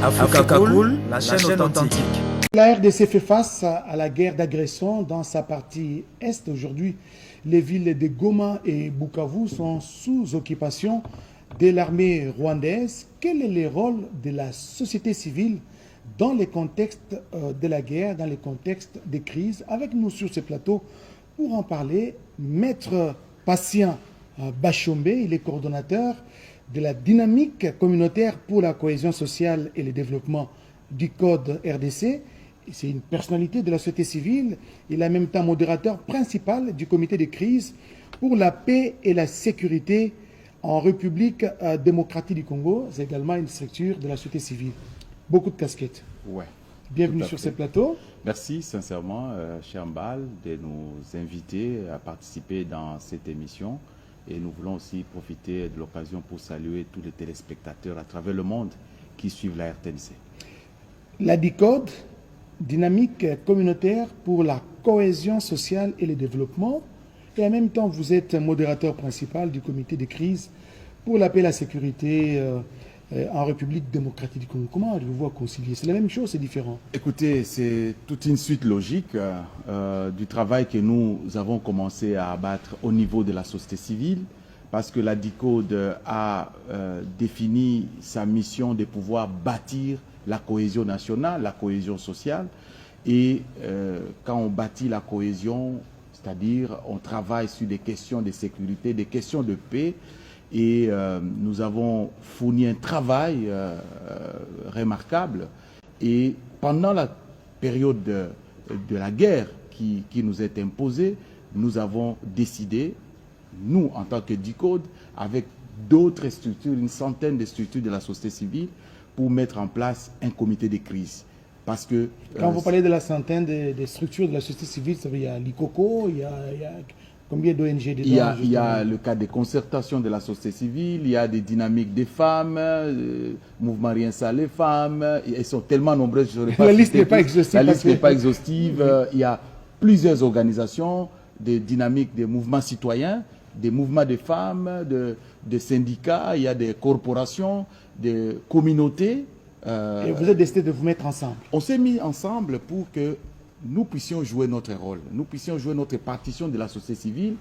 Africa Cool, la chaîne authentique. La RDC fait face à la guerre d'agression dans sa partie est. Aujourd'hui, les villes de Goma et Bukavu sont sous occupation de l'armée rwandaise. Quel est le rôle de la société civile dans les contextes de la guerre, dans les contextes de crise? Avec nous sur ce plateau, pour en parler, Maître Patient Bachombe, il est coordonnateur de la dynamique communautaire pour la cohésion sociale et le développement du Code RDC. C'est une personnalité de la société civile. Il est en même temps modérateur principal du comité de crise pour la paix et la sécurité en République démocratique du Congo. C'est également une structure de la société civile. Beaucoup de casquettes. Ouais. Bienvenue sur ce plateau. Merci sincèrement, cher Mbal, de nous inviter à participer dans cette émission. Et nous voulons aussi profiter de l'occasion pour saluer tous les téléspectateurs à travers le monde qui suivent la RTNC. La DICODE, dynamique communautaire pour la cohésion sociale et le développement. Et en même temps, vous êtes modérateur principal du comité de crise pour la paix et la sécurité en République démocratique du Congo. Comment arrivez-vous à concilier? C'est la même chose, c'est différent? Écoutez, c'est toute une suite logique du travail que nous avons commencé à abattre au niveau de la société civile, parce que la DICODE a défini sa mission de pouvoir bâtir la cohésion nationale, la cohésion sociale. Et quand on bâtit la cohésion, c'est-à-dire on travaille sur des questions de sécurité, des questions de paix, et nous avons fourni un travail remarquable. Et pendant la période de la guerre qui nous est imposée, nous avons décidé, nous en tant que DICODE, avec d'autres structures, une centaine de structures de la société civile, pour mettre en place un comité de crise. Parce que, quand vous parlez de la centaine de structures de la société civile, ça veut dire il y a l'ICOCO, il y a combien d'ONG dedans? Il y a le cas des concertations de la société civile, il y a des dynamiques des femmes, Mouvement Rien Ça les femmes, elles sont tellement nombreuses, je la liste n'est pas exhaustive. La liste n'est pas exhaustive. Il y a plusieurs organisations, des dynamiques des mouvements citoyens, des mouvements de femmes, des syndicats, il y a des corporations, des communautés. Et vous êtes décidé de vous mettre ensemble? On s'est mis ensemble pour que nous puissions jouer notre rôle, nous puissions jouer notre partition de la société civile,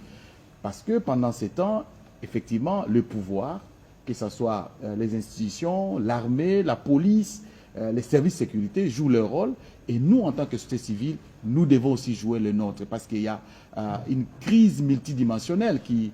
parce que pendant ces temps, effectivement, le pouvoir, que ce soit les institutions, l'armée, la police, les services de sécurité jouent leur rôle, et nous, en tant que société civile, nous devons aussi jouer le nôtre, parce qu'il y a une crise multidimensionnelle qui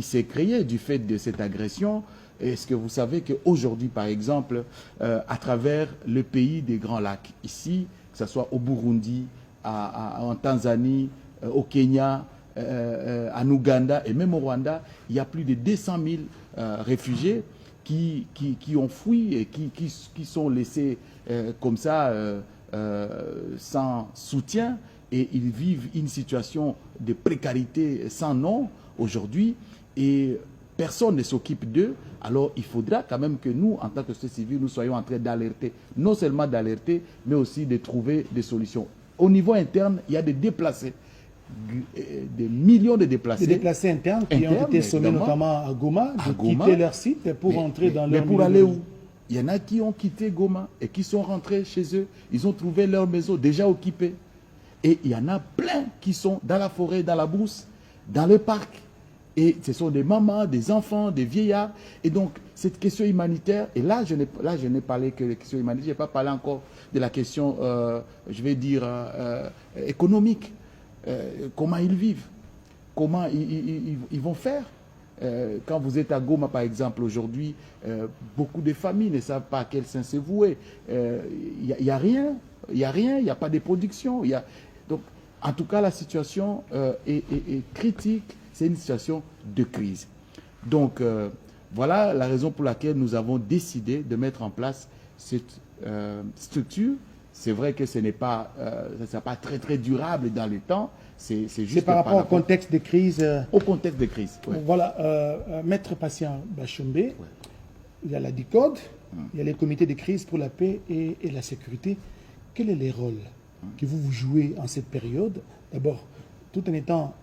s'est créée du fait de cette agression. Est-ce que vous savez qu'aujourd'hui, par exemple, à travers le pays des Grands Lacs, ici, que ce soit au Burundi, en Tanzanie, au Kenya, en Ouganda et même au Rwanda, il y a plus de 200 000 réfugiés qui ont fui et qui sont laissés comme ça, sans soutien, et ils vivent une situation de précarité sans nom aujourd'hui, et personne ne s'occupe d'eux. Alors il faudra quand même que nous, en tant que société civile, nous soyons en train d'alerter, non seulement d'alerter, mais aussi de trouver des solutions. Au niveau interne, il y a des déplacés, des millions de déplacés. Des déplacés internes qui ont été sommés notamment à Goma, quitter leur site pour entrer dans leur... Mais pour aller où? Il y en a qui ont quitté Goma et qui sont rentrés chez eux. Ils ont trouvé leur maison déjà occupée. Et il y en a plein qui sont dans la forêt, dans la brousse, dans le parc. Et ce sont des mamans, des enfants, des vieillards. Et donc, cette question humanitaire, et là, je n'ai parlé que de la question humanitaire, je n'ai pas parlé encore de la question, je vais dire, économique. Comment ils vivent? Comment ils vont faire? Quand vous êtes à Goma, par exemple, aujourd'hui, beaucoup de familles ne savent pas à quel sein se vouer. Il n'y a rien, il n'y a pas de production. Donc, en tout cas, la situation est critique. C'est une situation de crise. Donc, voilà la raison pour laquelle nous avons décidé de mettre en place cette structure. C'est vrai que ce n'est pas, très, très durable dans le temps. C'est juste par rapport au contexte de crise. Au contexte de crise, oui. Voilà, Maître Patient Bachombe, il y a la DICODE, il y a les comités de crise pour la paix et la sécurité. Quel est le rôle que vous jouez en cette période? D'abord, tout en étant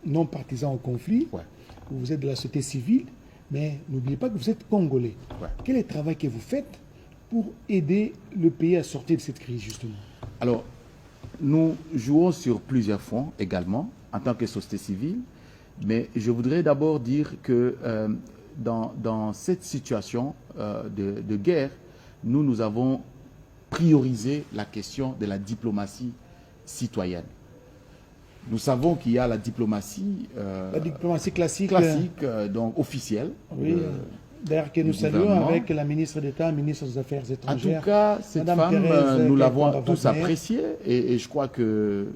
non partisan au conflit, vous êtes de la société civile, mais n'oubliez pas que vous êtes congolais. Quel est le travail que vous faites pour aider le pays à sortir de cette crise, justement? Alors, nous jouons sur plusieurs fronts également, en tant que société civile, mais je voudrais d'abord dire que dans cette situation de guerre, nous avons priorisé la question de la diplomatie citoyenne. Nous savons qu'il y a la diplomatie classique, donc officielle. Oui, d'ailleurs que nous saluons avec la ministre d'État, ministre des Affaires étrangères. En tout cas, cette Madame femme, Thérèse nous l'avons Gaëtan tous Wagner. appréciée et je crois que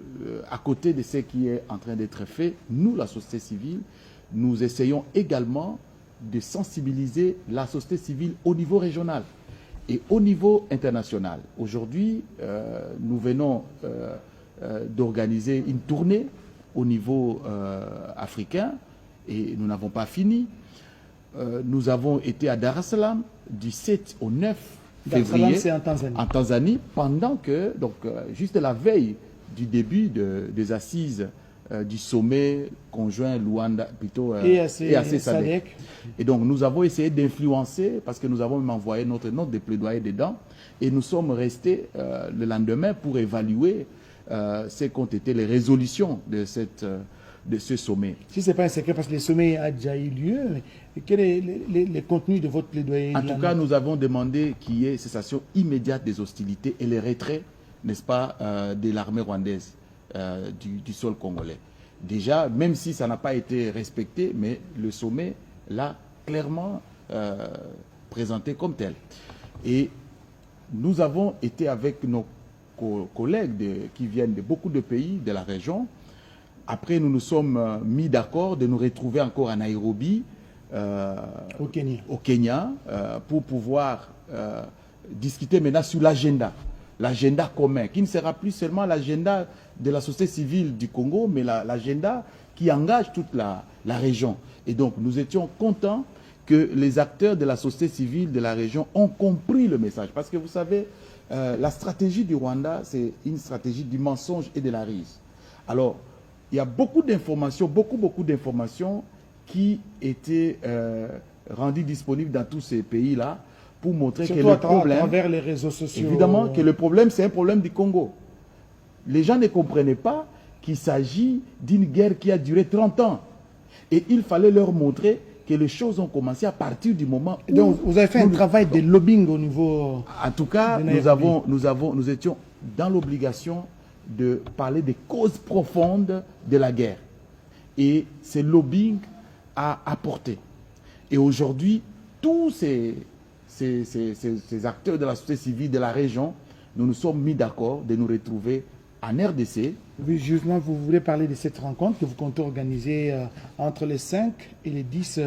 à côté de ce qui est en train d'être fait, nous, la société civile, nous essayons également de sensibiliser la société civile au niveau régional et au niveau international. Aujourd'hui, nous venons d'organiser une tournée au niveau africain et nous n'avons pas fini. Nous avons été à Dar es Salaam du 7 au 9 février C'est en Tanzanie. en Tanzanie, pendant que, donc, juste la veille du début des assises du sommet conjoint Luanda, plutôt EAC SADC. Et donc, nous avons essayé d'influencer, parce que nous avons même envoyé notre note de plaidoyer dedans, et nous sommes restés le lendemain pour évaluer ce qu'ont été les résolutions de ce sommet. Si ce n'est pas un secret, parce que le sommet a déjà eu lieu, quel est le contenu de votre plaidoyer? En tout cas, nous avons demandé qu'il y ait cessation immédiate des hostilités et le retrait, n'est-ce pas, de l'armée rwandaise du sol congolais. Déjà, même si ça n'a pas été respecté, mais le sommet l'a clairement présenté comme tel. Et nous avons été avec nos collègues qui viennent de beaucoup de pays de la région. Après, nous nous sommes mis d'accord de nous retrouver encore à Nairobi, au Kenya, pour pouvoir discuter maintenant sur l'agenda commun, qui ne sera plus seulement l'agenda de la société civile du Congo, mais l'agenda qui engage toute la région. Et donc, nous étions contents que les acteurs de la société civile de la région ont compris le message. Parce que vous savez, la stratégie du Rwanda, c'est une stratégie du mensonge et de la ruse. Alors, il y a beaucoup d'informations, beaucoup d'informations qui étaient rendues disponibles dans tous ces pays-là pour montrer surtout que le problème, à travers les réseaux sociaux. évidemment, que le problème, c'est un problème du Congo. Les gens ne comprenaient pas qu'il s'agit d'une guerre qui a duré 30 ans. Et il fallait leur montrer que les choses ont commencé à partir du moment où... Donc, vous avez fait un travail de lobbying au niveau... En tout cas, nous étions dans l'obligation de parler des causes profondes de la guerre. Et ce lobbying a apporté. Et aujourd'hui, tous ces acteurs de la société civile de la région, nous nous sommes mis d'accord de nous retrouver en RDC. Oui, justement, vous voulez parler de cette rencontre que vous comptez organiser entre les 5 et les 10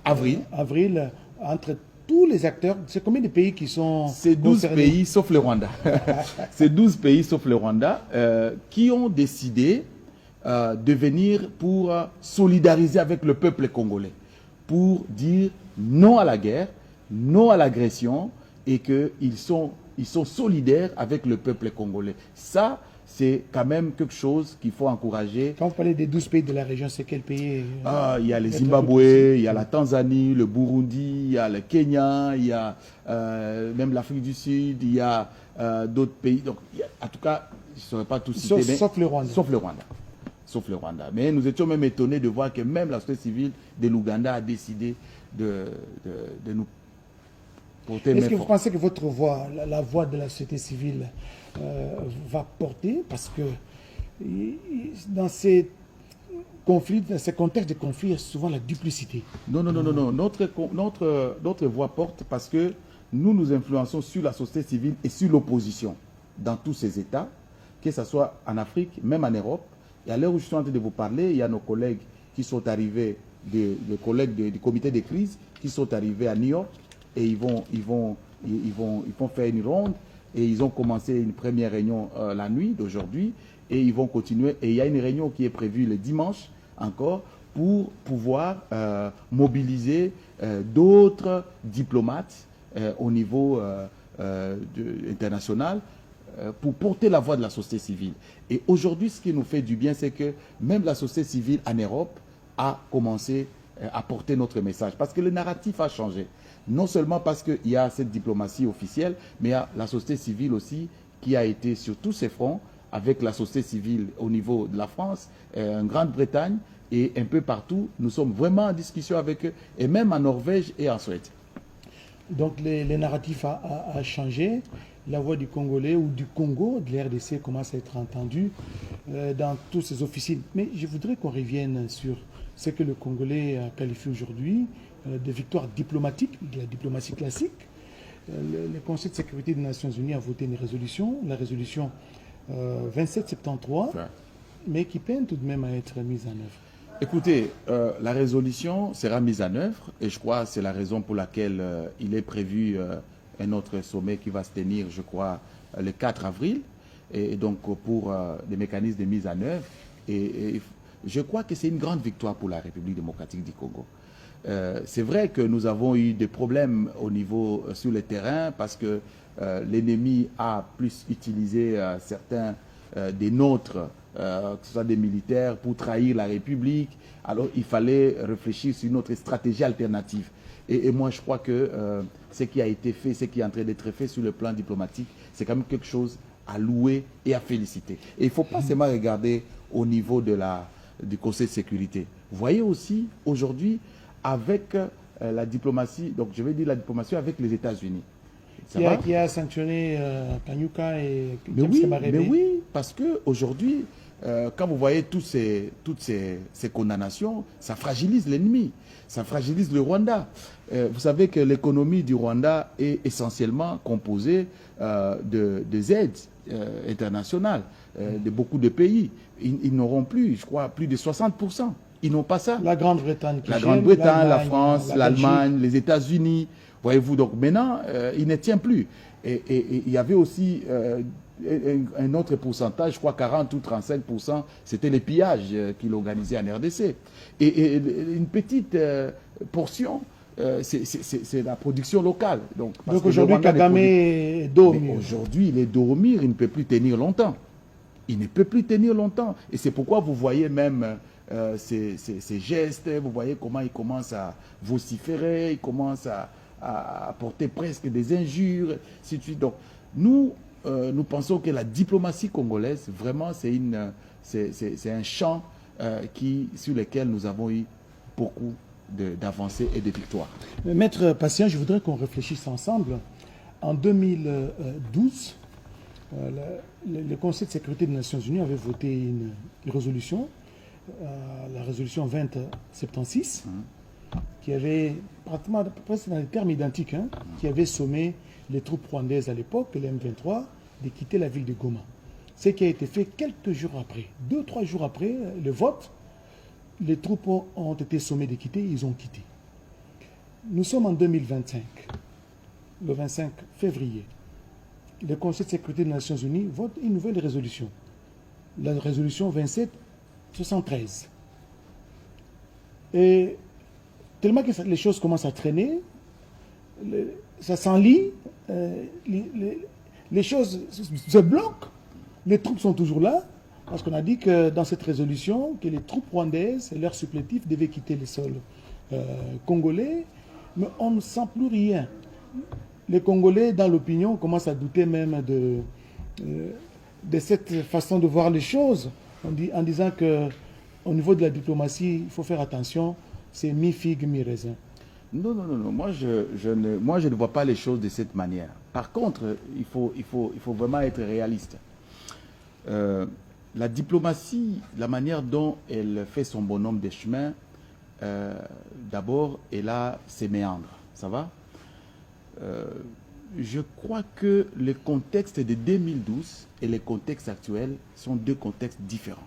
avril, entre tous les acteurs. C'est combien de pays qui sont C'est 12 pays sauf le Rwanda. C'est 12 pays sauf le Rwanda qui ont décidé de venir pour solidariser avec le peuple congolais, pour dire non à la guerre, non à l'agression, et qu'ils sont solidaires avec le peuple congolais. Ça, c'est quand même quelque chose qu'il faut encourager. Quand vous parlez des 12 pays de la région, c'est quel pays? Il y a le Zimbabwe, il y a la Tanzanie, le Burundi, il y a le Kenya, il y a même l'Afrique du Sud, il y a d'autres pays. Donc, en tout cas, je ne saurais pas tout citer. Sauf le Rwanda. Sauf le Rwanda. Mais nous étions même étonnés de voir que même la société civile de l'Ouganda a décidé de nous porter main forte. Est-ce que vous pensez que votre voix, la voix de la société civile, va porter? Parce que dans ces conflits, dans ces contextes de conflit, il y a souvent la duplicité. Non. Notre voix porte parce que nous influençons sur la société civile et sur l'opposition dans tous ces États, que ce soit en Afrique, même en Europe. Et à l'heure où je suis en train de vous parler, il y a nos collègues qui sont arrivés, des collègues du comité de crise, qui sont arrivés à New York, et ils vont faire une ronde, et ils ont commencé une première réunion la nuit d'aujourd'hui, et ils vont continuer. Et il y a une réunion qui est prévue le dimanche encore, pour pouvoir mobiliser d'autres diplomates au niveau international, pour porter la voix de la société civile. Et aujourd'hui, ce qui nous fait du bien, c'est que même la société civile en Europe a commencé à porter notre message. Parce que le narratif a changé. Non seulement parce qu'il y a cette diplomatie officielle, mais il y a la société civile aussi qui a été sur tous ces fronts, avec la société civile au niveau de la France, en Grande-Bretagne et un peu partout. Nous sommes vraiment en discussion avec eux, et même en Norvège et en Suède. Donc les narratifs a changé. La voix du Congolais ou du Congo, de l'RDC, commence à être entendue dans toutes ces officines. Mais je voudrais qu'on revienne sur ce que le Congolais a qualifié aujourd'hui de victoire diplomatique, de la diplomatie classique. Le Conseil de sécurité des Nations Unies a voté une résolution, la résolution 2773, mais qui peine tout de même à être mise en œuvre. Écoutez, la résolution sera mise en œuvre et je crois que c'est la raison pour laquelle il est prévu un autre sommet qui va se tenir, je crois, le 4 avril, et donc pour des mécanismes de mise en œuvre. Et je crois que c'est une grande victoire pour la République démocratique du Congo. C'est vrai que nous avons eu des problèmes au niveau sur le terrain parce que l'ennemi a plus utilisé certains des nôtres, que ce soit des militaires, pour trahir la République. Alors il fallait réfléchir sur une autre stratégie alternative. Et moi je crois que ce qui a été fait, ce qui est en train d'être fait sur le plan diplomatique, c'est quand même quelque chose à louer et à féliciter. Et il ne faut pas seulement regarder au niveau du Conseil de sécurité. Vous voyez aussi aujourd'hui avec la diplomatie, donc je vais dire la diplomatie avec les États-Unis. Qui a sanctionné Kanyuka et mais oui, parce qu'aujourd'hui, quand vous voyez toutes ces condamnations, ça fragilise l'ennemi, ça fragilise le Rwanda. Vous savez que l'économie du Rwanda est essentiellement composée des aides internationales de beaucoup de pays. Ils n'auront plus, je crois, plus de 60%. Ils n'ont pas ça. La Grande-Bretagne, la France, l'Allemagne, les États-Unis. Voyez-vous, donc maintenant, il ne tient plus. Et il y avait aussi un autre pourcentage, je crois 40 ou 35%, c'était les pillages qu'il organisait en RDC. Et une petite portion, c'est la production locale. Donc aujourd'hui, Kagame est Dormir. Aujourd'hui, il est Dormir, il ne peut plus tenir longtemps. Il ne peut plus tenir longtemps. Et c'est pourquoi vous voyez même ces gestes, vous voyez comment il commence à vociférer, il commence à porter presque des injures, ainsi de suite. Donc, nous pensons que la diplomatie congolaise, vraiment, c'est un champ sur lequel nous avons eu beaucoup d'avancées et de victoires. Maître Patient, je voudrais qu'on réfléchisse ensemble. En 2012, le Conseil de sécurité des Nations Unies avait voté une résolution, la résolution 2076, qui avait, pratiquement presque dans les termes identiques, qui avait sommé les troupes rwandaises à l'époque, les M23, de quitter la ville de Goma. Ce qui a été fait quelques jours après, 2-3 jours après le vote, les troupes ont été sommées de quitter, ils ont quitté. Nous sommes en 2025, le 25 février. Le Conseil de sécurité des Nations Unies vote une nouvelle résolution, la résolution 2773. Et tellement que les choses commencent à traîner, ça s'enlit, les choses se bloquent, les troupes sont toujours là, parce qu'on a dit que dans cette résolution, que les troupes rwandaises et leurs supplétifs devaient quitter le sol congolais, mais on ne sent plus rien. Les Congolais, dans l'opinion, commencent à douter même de cette façon de voir les choses, en disant qu'au niveau de la diplomatie, il faut faire attention, c'est mi-figue, mi-raisin. Non. Moi, je ne vois pas les choses de cette manière. Par contre, il faut vraiment être réaliste. La diplomatie, la manière dont elle fait son bonhomme de chemin, d'abord, elle a ses méandres. Ça va? Je crois que le contexte de 2012 et le contexte actuel sont deux contextes différents.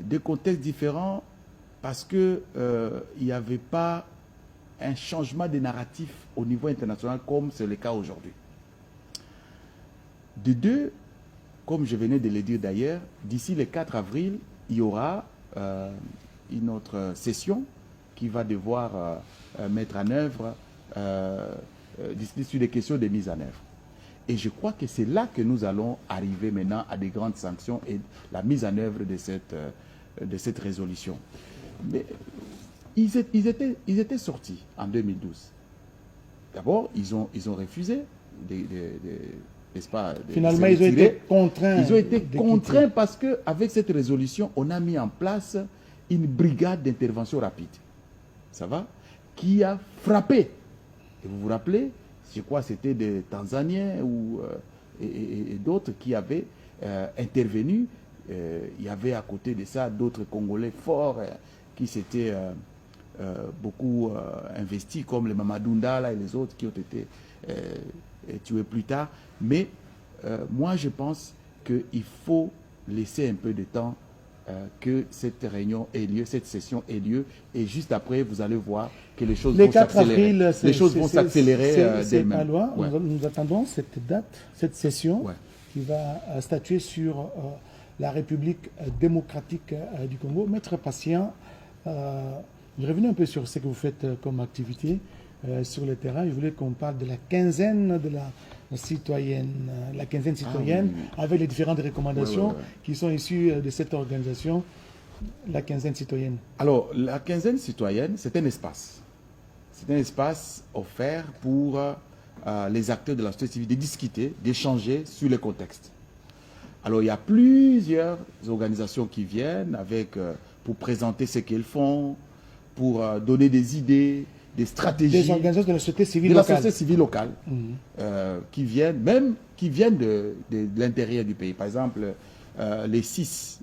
Deux contextes différents parce qu'il n'y avait pas un changement de narratif au niveau international comme c'est le cas aujourd'hui. De deux, comme je venais de le dire d'ailleurs, d'ici le 4 avril, il y aura une autre session qui va devoir mettre en œuvre sur les questions de mise en œuvre. Et je crois que c'est là que nous allons arriver maintenant à des grandes sanctions et la mise en œuvre de cette résolution. Mais ils étaient sortis en 2012. d'abord, ils ont refusé n'est-ce pas, Finalement, ils ont été contraints. Ils ont été contraints parce qu'avec cette résolution, on a mis en place une brigade d'intervention rapide. Ça va? Qui a frappé. Et vous vous rappelez, je crois que c'était des Tanzaniens et d'autres qui avaient intervenu. Il y avait à côté de ça d'autres Congolais forts qui s'étaient beaucoup investis, comme les Mamadou Ndala et les autres qui ont été tués plus tard. Mais moi, je pense qu'il faut laisser un peu de temps que cette réunion ait lieu, cette session ait lieu, et juste après, vous allez voir que les choses vont s'accélérer. Les choses vont s'accélérer d'elles-mêmes. C'est pas loin. Ouais. Nous attendons cette date, cette session qui va statuer sur la République démocratique du Congo. Maître Patient, je revenais un peu sur ce que vous faites comme activité sur le terrain. Je voulais qu'on parle de la quinzaine de la citoyenne, avec les différentes recommandations qui sont issues de cette organisation, la quinzaine citoyenne. Alors, la quinzaine citoyenne, c'est un espace. C'est un espace offert pour les acteurs de la société civile de discuter, d'échanger sur le contexte. Alors, il y a plusieurs organisations qui viennent pour présenter ce qu'elles font, pour donner des idées, des stratégies. Des organisations de la société civile locale. De la société civile locale, qui viennent de l'intérieur du pays. Par exemple, les 6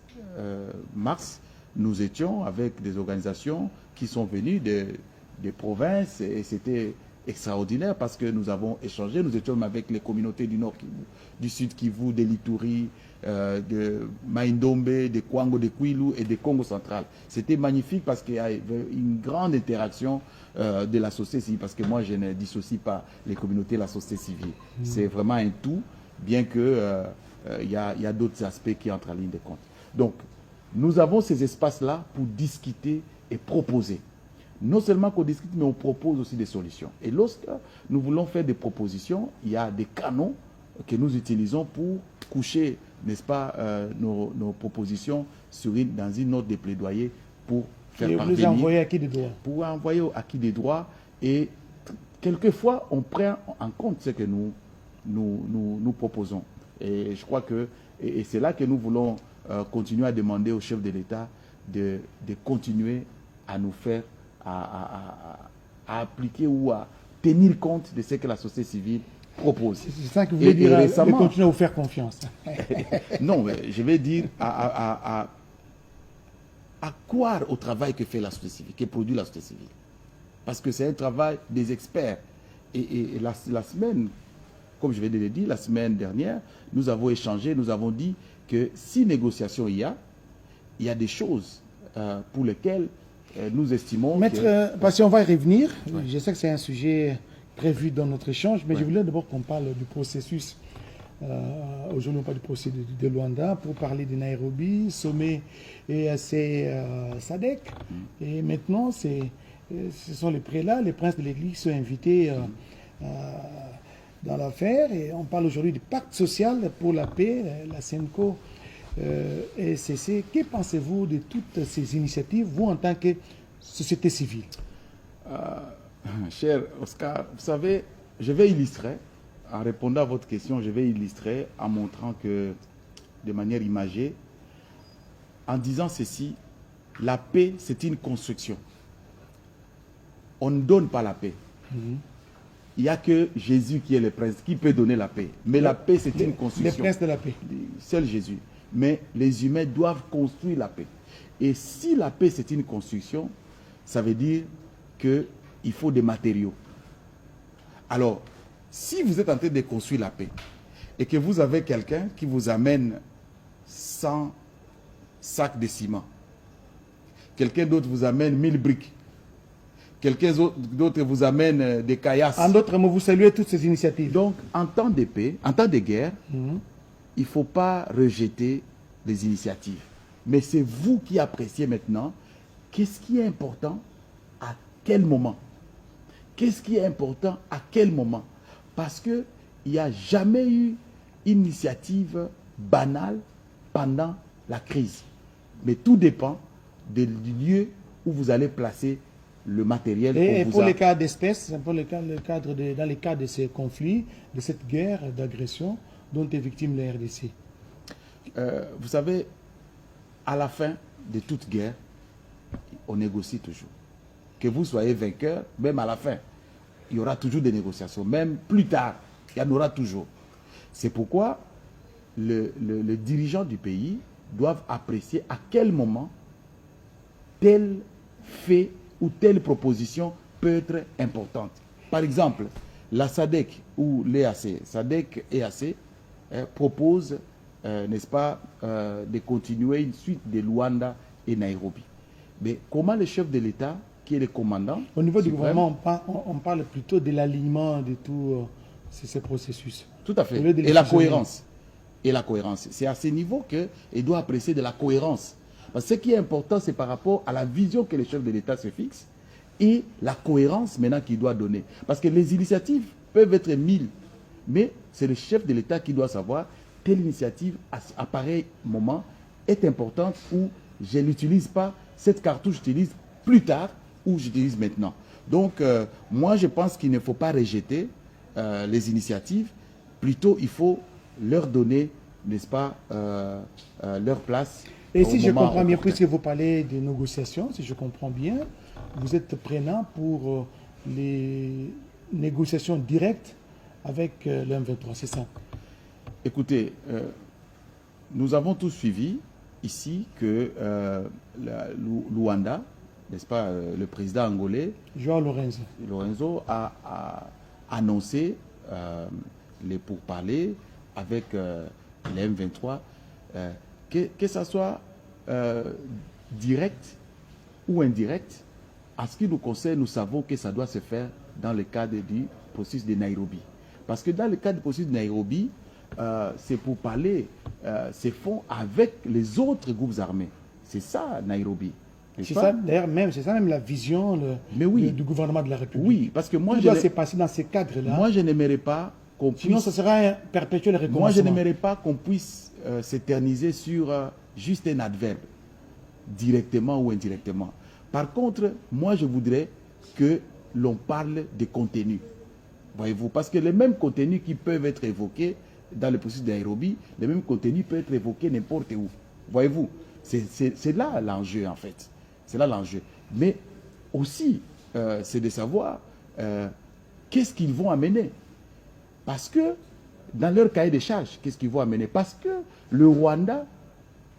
mars, nous étions avec des organisations qui sont venues des provinces et c'était extraordinaire parce que nous avons échangé. Nous étions avec les communautés du Nord Kivu, du Sud Kivu, de l'Ituri, de Maïndombe, de Kwango, de Kwilu et de Congo central. C'était magnifique parce qu'il y avait une grande interaction de la société civile, parce que moi je ne dissocie pas les communautés et la société civile. C'est vraiment un tout, bien que y a d'autres aspects qui entrent en ligne de compte. Donc, nous avons ces espaces-là pour discuter et proposer. Non seulement qu'on discute, mais on propose aussi des solutions. Et lorsque nous voulons faire des propositions, il y a des canaux que nous utilisons pour coucher, n'est-ce pas, nos propositions dans une note de plaidoyer pour faire parvenir. Vous envoyer à qui des droits. Pour envoyer à qui des droits. Et quelquefois, on prend en compte ce que nous proposons. Et je crois que c'est là que nous voulons continuer à demander au chef de l'État de continuer à nous faire, à appliquer ou à tenir compte de ce que la société civile propose. C'est ça que vous voulez dire, de continuer à vous faire confiance. Non, mais je vais dire à croire au travail que fait la société civile, que produit la société civile. Parce que c'est un travail des experts. Et la semaine, comme je vais le dire, la semaine dernière, nous avons échangé, nous avons dit que si négociation il y a des choses pour lesquelles nous estimons... Maître, parce qu'on va y revenir, je sais que c'est un sujet prévu dans notre échange, mais je voulais d'abord qu'on parle du processus. Aujourd'hui, on parle du processus de Luanda pour parler de Nairobi, sommet et c'est SADC. Et maintenant, ce sont les prélats, les princes de l'Église qui sont invités dans l'affaire. Et on parle aujourd'hui du pacte social pour la paix, la SENCO et CC. Que pensez-vous de toutes ces initiatives, vous en tant que société civile? Cher Oscar, vous savez, je vais illustrer, en répondant à votre question, je vais illustrer en montrant que, de manière imagée, en disant ceci, la paix, c'est une construction. On ne donne pas la paix. Il n'y a que Jésus qui est le prince, qui peut donner la paix. Mais la paix, c'est une construction. Le prince de la paix. Seul Jésus. Mais les humains doivent construire la paix. Et si la paix, c'est une construction, ça veut dire qu'il faut des matériaux. Alors, si vous êtes en train de construire la paix et que vous avez quelqu'un qui vous amène 100 sacs de ciment, quelqu'un d'autre vous amène 1000 briques, quelqu'un d'autre vous amène des caillasses. En d'autres mots, vous saluez toutes ces initiatives. Donc, en temps de paix, en temps de guerre, il ne faut pas rejeter les initiatives. Mais c'est vous qui appréciez maintenant qu'est-ce qui est important à quel moment. Qu'est-ce qui est important à quel moment. Parce qu'il n'y a jamais eu une initiative banale pendant la crise. Mais tout dépend du lieu où vous allez placer le matériel Et qu'on vous pour a... les cas d'espèces, dans les cas de ces conflits, de cette guerre d'agression dont est victime la RDC. Vous savez, à la fin de toute guerre, on négocie toujours. Que vous soyez vainqueur, même à la fin, il y aura toujours des négociations. Même plus tard, il y en aura toujours. C'est pourquoi les dirigeants du pays doivent apprécier à quel moment tel fait ou telle proposition peut être importante. Par exemple, la SADC ou l'EAC, SADC et EAC, proposent, n'est-ce pas, de continuer une suite de Luanda et Nairobi. Mais comment le chef de l'État, qui est le commandant... Au niveau du suprême, gouvernement, on parle plutôt de l'alignement de tous ces processus. Tout à fait. Au lieu de les Et la fusionner. cohérence. Et la cohérence. C'est à ce niveau qu'il doit apprécier de la cohérence. Parce que ce qui est important, c'est par rapport à la vision que le chef de l'État se fixe et la cohérence maintenant qu'il doit donner. Parce que les initiatives peuvent être 1000, mais c'est le chef de l'État qui doit savoir telle initiative à pareil moment est importante ou je ne l'utilise pas, cette cartouche j'utilise plus tard ou j'utilise maintenant. Donc, moi, je pense qu'il ne faut pas rejeter les initiatives. Plutôt, il faut leur donner, n'est-ce pas, leur place. Et si je moment comprends bien, opportun. puisque vous parlez de négociations, si je comprends bien, vous êtes prenant pour les négociations directes avec le M23, c'est ça? Écoutez, nous avons tous suivi ici que Luanda, n'est-ce pas, le président angolais, Joao Lorenzo. Lorenzo, a annoncé les pourparlers avec les M23, que ça soit direct ou indirect. En ce qui nous concerne, nous savons que ça doit se faire dans le cadre du processus de Nairobi. Parce que dans le cadre du processus de Nairobi, c'est pour parler, se font avec les autres groupes armés. C'est ça, Nairobi. C'est ça, d'ailleurs, c'est ça même la vision Mais oui. du gouvernement de la République. Oui, parce que moi, Tout doit se passer dans ces cadres-là. moi, je n'aimerais pas qu'on puisse... Sinon, ce sera un perpétuel recommencement. Moi, je n'aimerais pas qu'on puisse s'éterniser sur juste un adverbe, directement ou indirectement. Par contre, moi, je voudrais que l'on parle des contenus. Voyez-vous, parce que les mêmes contenus qui peuvent être évoqués dans le processus de Nairobi, les mêmes contenus peuvent être évoqués n'importe où. Voyez-vous, c'est là l'enjeu, en fait. C'est là l'enjeu. Mais aussi, c'est de savoir qu'est-ce qu'ils vont amener. Parce que, dans leur cahier de charges, qu'est-ce qu'ils vont amener? Parce que le Rwanda,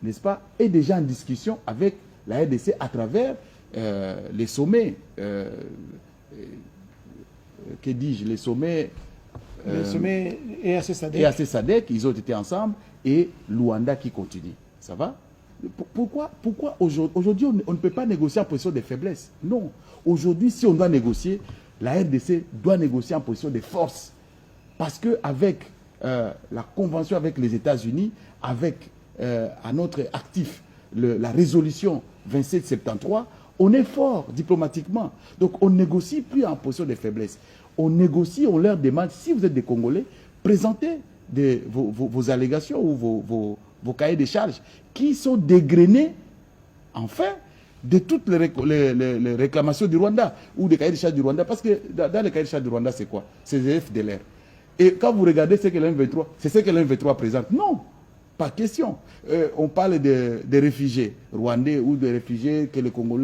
n'est-ce pas, est déjà en discussion avec la RDC à travers les sommets, que dis-je, les sommets... Le sommet EAC-SADC. EAC-SADC, ils ont été ensemble, et Luanda qui continue. Ça va? Pourquoi aujourd'hui on ne peut pas négocier en position de faiblesse? Non. Aujourd'hui, si on doit négocier, la RDC doit négocier en position de force. Parce qu'avec la convention avec les États-Unis, avec à notre actif la résolution 2773, on est fort diplomatiquement. Donc on ne négocie plus en position de faiblesse. On négocie, on leur demande, si vous êtes des Congolais, présentez vos allégations ou vos cahiers de charges qui sont dégrainés, enfin, de toutes les réclamations du Rwanda ou des cahiers de charges du Rwanda. Parce que dans les cahiers de charges du Rwanda, c'est quoi? C'est les FDLR. Et quand vous regardez ce que l'M23, c'est ce que l'M23 présente. Non, pas question. On parle des réfugiés rwandais ou des réfugiés que le Congo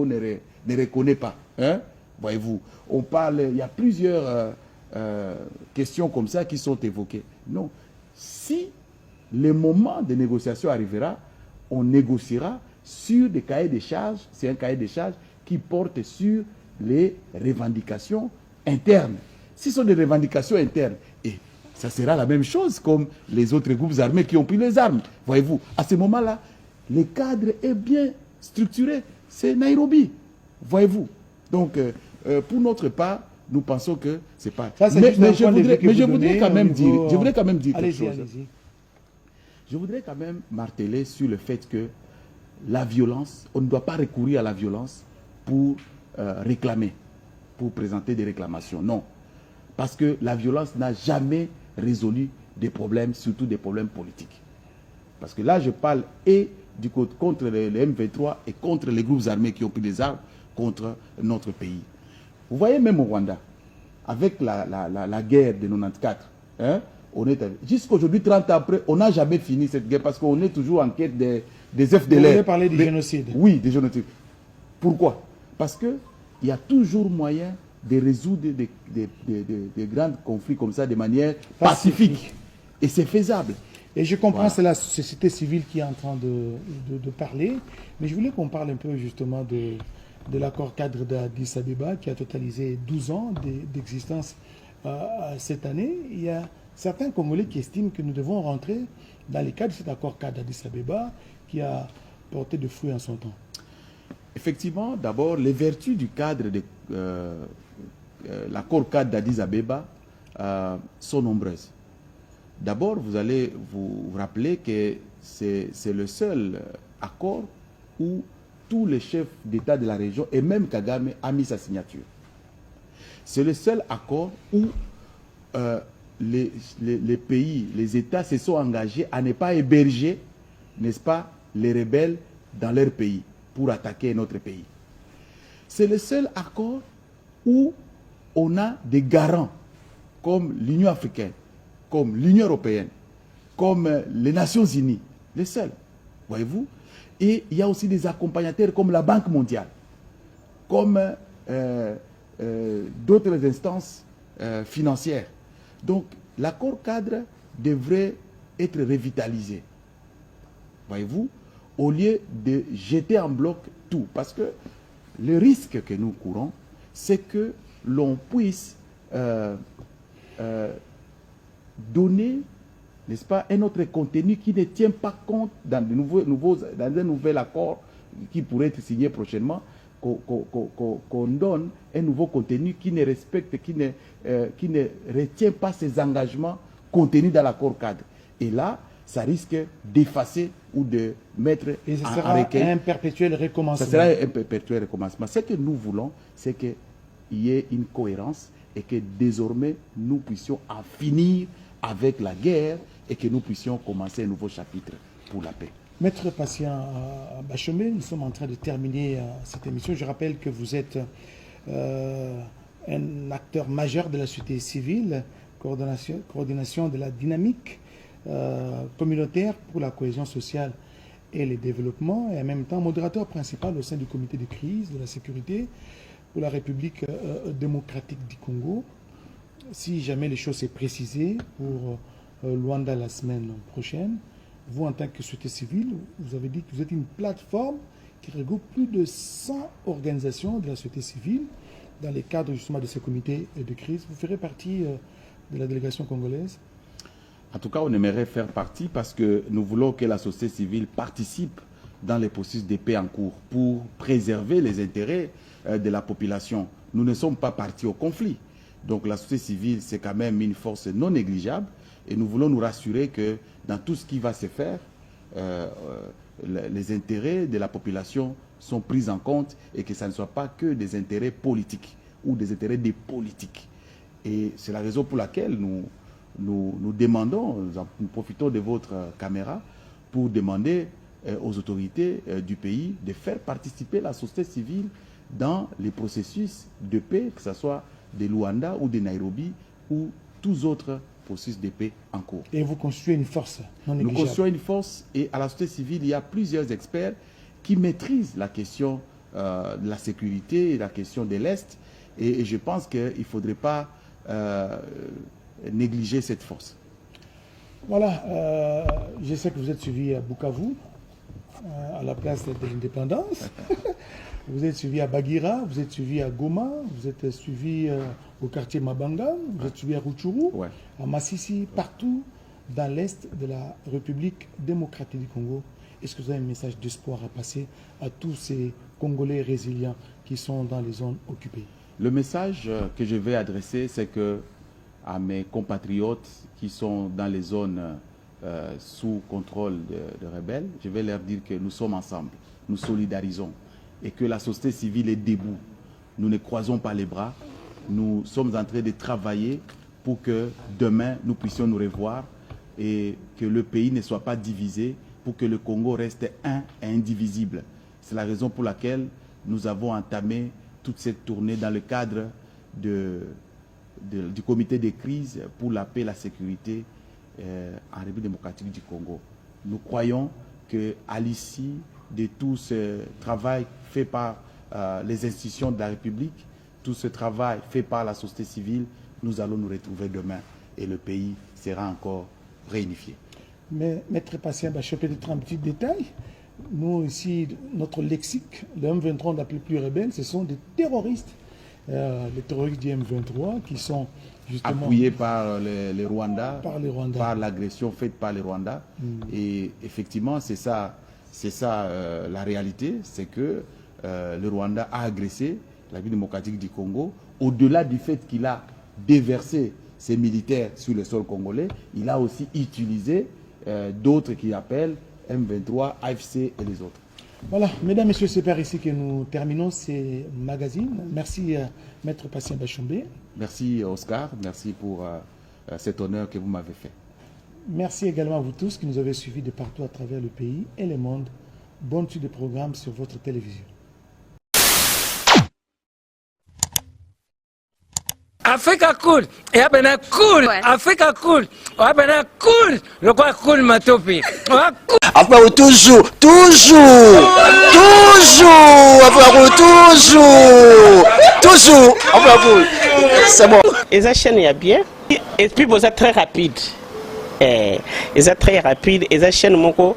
ne reconnaît pas. Hein? Voyez-vous, on parle, il y a plusieurs questions comme ça qui sont évoquées. Non. Si le moment de négociation arrivera, on négociera sur des cahiers de charges. C'est un cahier de charges qui porte sur les revendications internes. Si ce sont des revendications internes, et ça sera la même chose comme les autres groupes armés qui ont pris les armes. Voyez-vous, à ce moment-là, le cadre est bien structuré. C'est Nairobi. Voyez-vous. Donc, pour notre part, nous pensons que c'est pas... Ça, mais je voudrais quand même dire quelque chose. Allez-y. Je voudrais quand même marteler sur le fait que la violence, on ne doit pas recourir à la violence pour réclamer, pour présenter des réclamations. Non. Parce que la violence n'a jamais résolu des problèmes, surtout des problèmes politiques. Parce que là, je parle et du côté contre les M23 et contre les groupes armés qui ont pris des armes, contre notre pays. Vous voyez même au Rwanda, avec la guerre de 94, hein, jusqu'à aujourd'hui, 30 ans après, on n'a jamais fini cette guerre parce qu'on est toujours en quête des FDLR. Vous voulez parler du génocide? Oui, des génocides. Pourquoi? Parce qu'il y a toujours moyen de résoudre des grands conflits comme ça de manière pacifique. Et c'est faisable. Et je comprends, c'est la société civile qui est en train de parler, mais je voulais qu'on parle un peu justement de l'accord cadre d'Addis Abeba qui a totalisé 12 ans d'existence cette année. Il y a certains Congolais qui estiment que nous devons rentrer dans les cadres de cet accord cadre d'Addis Abeba qui a porté de fruits en son temps. Effectivement, d'abord, les vertus du cadre de l'accord cadre d'Addis Abeba sont nombreuses. D'abord, vous allez vous rappeler que c'est le seul accord où tous les chefs d'État de la région, et même Kagame, a mis sa signature. C'est le seul accord où les pays, les États se sont engagés à ne pas héberger, n'est-ce pas, les rebelles dans leur pays pour attaquer notre pays. C'est le seul accord où on a des garants comme l'Union africaine, comme l'Union européenne, comme les Nations unies, les seuls, voyez-vous. Et il y a aussi des accompagnateurs comme la Banque mondiale, comme d'autres instances financières. Donc, l'accord cadre devrait être revitalisé, voyez-vous, au lieu de jeter en bloc tout. Parce que le risque que nous courons, c'est que l'on puisse donner, n'est-ce pas, un autre contenu qui ne tient pas compte dans un nouvel accord qui pourrait être signé prochainement, qu'on donne un nouveau contenu qui ne respecte, qui ne retient pas ses engagements contenus dans l'accord cadre. Et là, ça risque d'effacer ou de mettre et ce sera un perpétuel recommencement. Ça sera un perpétuel recommencement. Ce que nous voulons, c'est qu'il y ait une cohérence et que désormais nous puissions en finir avec la guerre et que nous puissions commencer un nouveau chapitre pour la paix. Maître Patient Bachomé, nous sommes en train de terminer cette émission. Je rappelle que vous êtes un acteur majeur de la société civile, coordination de la dynamique communautaire pour la cohésion sociale et le développement, et en même temps modérateur principal au sein du comité de crise de la sécurité pour la République démocratique du Congo. Si jamais les choses sont précisées pour Luanda la semaine prochaine, vous en tant que société civile, vous avez dit que vous êtes une plateforme qui regroupe plus de 100 organisations de la société civile dans les cadres justement de ce comité de crise. Vous ferez partie de la délégation congolaise? En tout cas, on aimerait faire partie parce que nous voulons que la société civile participe dans les processus de paix en cours pour préserver les intérêts de la population. Nous ne sommes pas partis au conflit. Donc la société civile, c'est quand même une force non négligeable et nous voulons nous rassurer que dans tout ce qui va se faire, les intérêts de la population sont pris en compte et que ça ne soit pas que des intérêts politiques ou des intérêts des politiques. Et c'est la raison pour laquelle nous demandons, nous profitons de votre caméra pour demander aux autorités du pays de faire participer la société civile dans les processus de paix, que ce soit de Luanda ou de Nairobi ou tous autres processus de paix en cours. Et vous construisez une force non négligeable. Nous construisons une force et à la société civile, il y a plusieurs experts qui maîtrisent la question de la sécurité et la question de l'Est. Et je pense qu'il ne faudrait pas négliger cette force. Voilà, je sais que vous êtes suivi à Bukavu, à la place de l'indépendance. Vous êtes suivi à Bagira, vous êtes suivi à Goma, vous êtes suivi au quartier Mabanga, vous êtes suivi à Rutshuru, à Masisi, partout dans l'Est de la République démocratique du Congo. Est-ce que vous avez un message d'espoir à passer à tous ces Congolais résilients qui sont dans les zones occupées? Le message que je vais adresser, c'est que à mes compatriotes qui sont dans les zones sous contrôle de rebelles, je vais leur dire que nous sommes ensemble, nous solidarisons et que la société civile est debout. Nous ne croisons pas les bras, nous sommes en train de travailler pour que demain nous puissions nous revoir et que le pays ne soit pas divisé, pour que le Congo reste un et indivisible. C'est la raison pour laquelle nous avons entamé toute cette tournée dans le cadre du comité de crise pour la paix et la sécurité en République démocratique du Congo. Nous croyons qu'à l'issue de tout ce travail fait par les institutions de la République, tout ce travail fait par la société civile, nous allons nous retrouver demain et le pays sera encore réunifié. Mais Maître Patient Bachot, peut-être un petit détail. Nous, ici, notre lexique, le M23, on l'appelle plus rebelle, ce sont des terroristes. Les terroristes du M23 qui sont justement appuyés par les Rwandais, par l'agression faite par les Rwandais. Et effectivement, c'est ça la réalité, c'est que le Rwanda a agressé la République démocratique du Congo. Au-delà du fait qu'il a déversé ses militaires sur le sol congolais, il a aussi utilisé d'autres qui appellent M23, AFC et les autres. Voilà, mesdames, messieurs, c'est par ici que nous terminons ces magazines. Merci Maître Patient Bachombe. Merci Oscar, merci pour cet honneur que vous m'avez fait. Merci également à vous tous qui nous avez suivis de partout à travers le pays et le monde. Bonne suite de programmes sur votre télévision. Africa cool, et abena cool, Ouais. Africa cool, abena cool, le quoi cool matopi. Après, toujours, après, c'est bon. Et ça chaîne est bien. Et puis, vous êtes très rapide. Et ça très rapide. Et ça chaîne, mon co,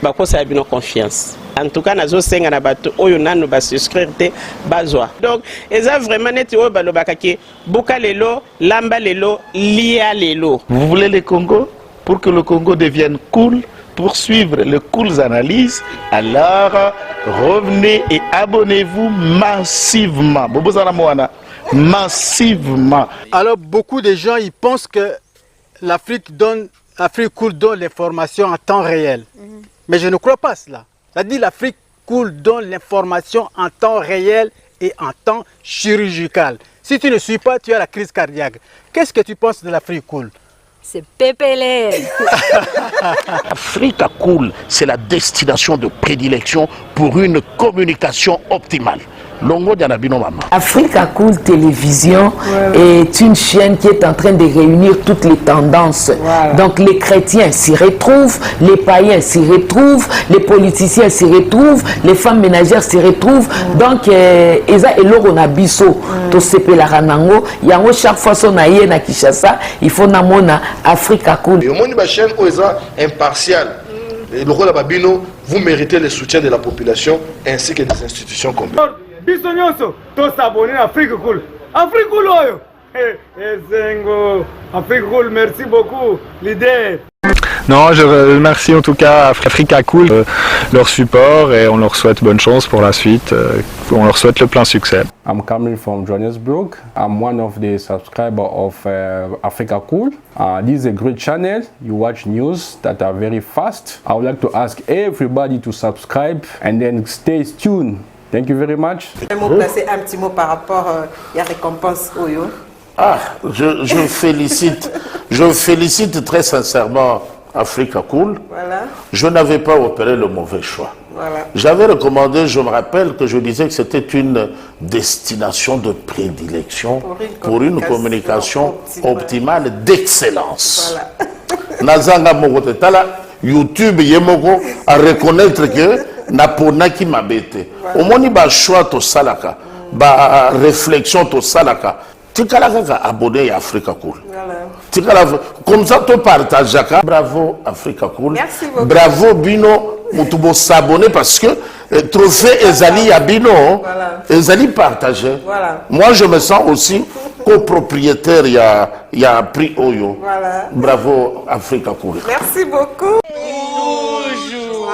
bako ça a bien confiance. En tout cas, nazo senga na bato oyo nanu ba souscrire te bazwa. Donc, et ça vraiment net oyo balo bakaki buka lelo, lamba lelo, lia lelo. Vous voulez le Congo? Pour que le Congo devienne cool, pour suivre les cool analyses, alors revenez et abonnez-vous massivement. Bobozala Moana, massivement. Alors beaucoup de gens ils pensent que l'Afrique cool donne l'information en temps réel. Mais je ne crois pas cela. C'est-à-dire l'Afrique cool donne l'information en temps réel et en temps chirurgical. Si tu ne suis pas, tu as la crise cardiaque. Qu'est-ce que tu penses de l'Afrique cool? C'est Pépélé. Africa Cool, c'est la destination de prédilection pour une communication optimale. Longo Dianabino Mama. Africa Cool Télévision est une chaîne qui est en train de réunir toutes les tendances. Donc les chrétiens s'y retrouvent, les païens s'y retrouvent, les politiciens s'y retrouvent, les femmes ménagères s'y retrouvent. Donc Eza Eloro na biso to sepela ranango yango chaque fois son aye na Kinshasa, il faut namona Africa Cool. Et au monde de la chaîne Oeza impartial. Et le rôle de Babino, vous méritez le soutien de la population ainsi que des institutions communes. Biso nyonso to s'abonner à Afrique Cool. Afrique Cool oyo. Zengo. Afrique Cool, merci beaucoup leader. Non, je remercie en tout cas Africa Cool, leur support et on leur souhaite bonne chance pour la suite. On leur souhaite le plein succès. I'm coming from Johannesburg. I'm one of the subscribers of Africa Cool. This is a great channel. You watch news that are very fast. I would like to ask everybody to subscribe and then stay tuned. Thank you very much. Placer un petit mot par rapport à la récompense Oyo. Ah, je félicite très sincèrement Africa Cool. Voilà. Je n'avais pas opéré le mauvais choix. Voilà. J'avais recommandé, je me rappelle que je disais que c'était une destination de prédilection pour une communication optimale d'excellence. Voilà. Nazanga Mogotala, YouTube Yemoko à reconnaître que Napona qui m'a bêté. Au moins, il y a choix to salaka, ba réflexion to salaka. Tikalaka abonné à Africa Cool. Voilà. Comme ça, tu partages. Bravo Africa Cool. Merci beaucoup. Bravo Bino. Mutubo s'abonner parce que trophée Ezali à Bino, voilà. Ezali partagé. Voilà. Moi, je me sens aussi copropriétaire. Il y a prix Oyo. Voilà. Bravo Africa Cool. Merci beaucoup. Toujours.